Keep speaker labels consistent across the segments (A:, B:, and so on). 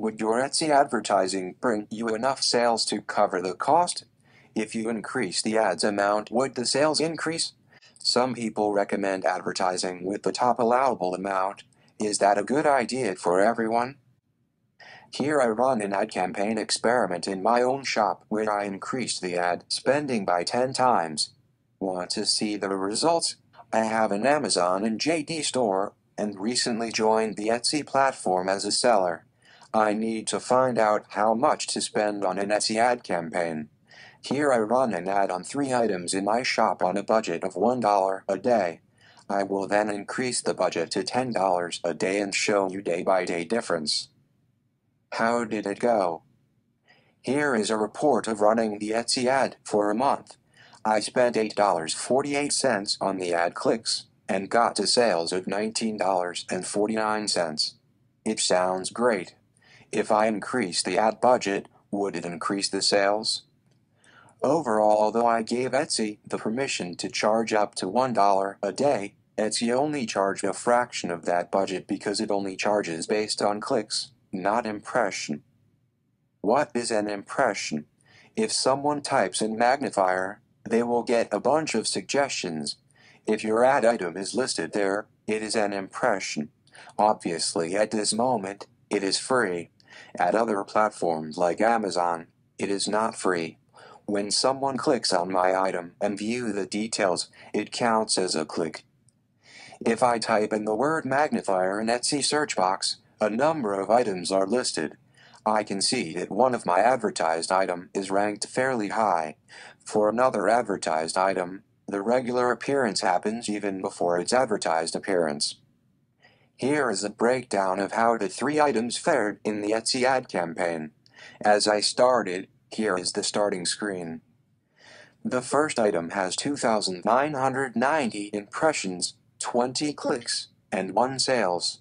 A: Would your Etsy advertising bring you enough sales to cover the cost? If you increase the ads amount, would the sales increase? Some people recommend advertising with the top allowable amount. Is that a good idea for everyone? Here I run an ad campaign experiment in my own shop where I increased the ad spending by 10 times. Want to see the results? I have an Amazon and JD store and recently joined the Etsy platform as a seller. I need to find out how much to spend on an Etsy ad campaign. Here I run an ad on 3 items in my shop on a budget of $1 a day. I will then increase the budget to $10 a day and show you day-by-day difference. How did it go? Here is a report of running the Etsy ad for a month. I spent $8.48 on the ad clicks and got to sales of $19.49. It sounds great. If I increase the ad budget, would it increase the sales? Overall, although I gave Etsy the permission to charge up to $1 a day, Etsy only charged a fraction of that budget because it only charges based on clicks, not impression. What is an impression? If someone types in magnifier, they will get a bunch of suggestions. If your ad item is listed there, it is an impression. Obviously, at this moment, it is free. At other platforms like Amazon, it is not free. When someone clicks on my item and view the details, it counts as a click. If I type in the word magnifier in Etsy search box, a number of items are listed. I can see that one of my advertised item is ranked fairly high. For another advertised item, the regular appearance happens even before its advertised appearance. Here is a breakdown of how the 3 items fared in the Etsy ad campaign. As I started, here is the starting screen. The first item has 2,990 impressions, 20 clicks, and 1 sales.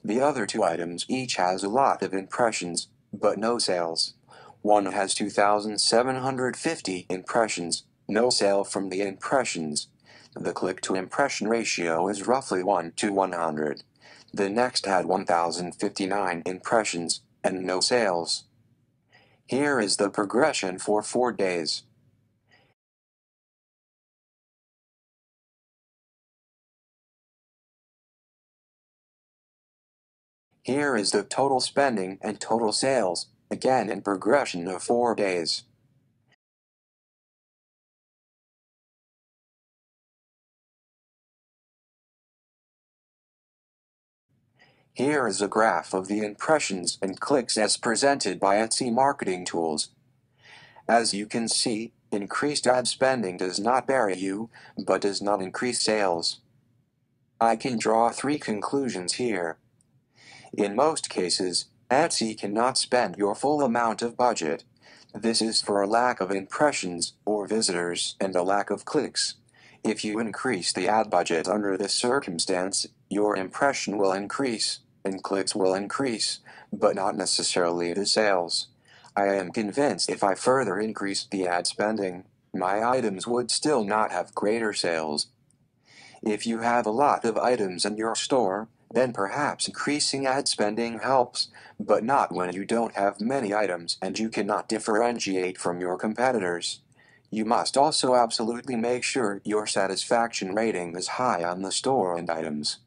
A: The other 2 items each has a lot of impressions, but no sales. One has 2,750 impressions, no sale from the impressions. The click-to-impression ratio is roughly 1 to 100. The next had 1,059 impressions, and no sales. Here is the progression for 4 days. Here is the total spending and total sales, again in progression of 4 days. Here is a graph of the impressions and clicks as presented by Etsy marketing tools. As you can see, increased ad spending does not bury you, but does not increase sales. I can draw 3 conclusions here. In most cases, Etsy cannot spend your full amount of budget. This is for a lack of impressions or visitors and a lack of clicks. If you increase the ad budget under this circumstance, your impression will increase and clicks will increase, but not necessarily the sales. I am convinced if I further increased the ad spending, my items would still not have greater sales. If you have a lot of items in your store, then perhaps increasing ad spending helps, but not when you don't have many items and you cannot differentiate from your competitors. You must also absolutely make sure your satisfaction rating is high on the store and items.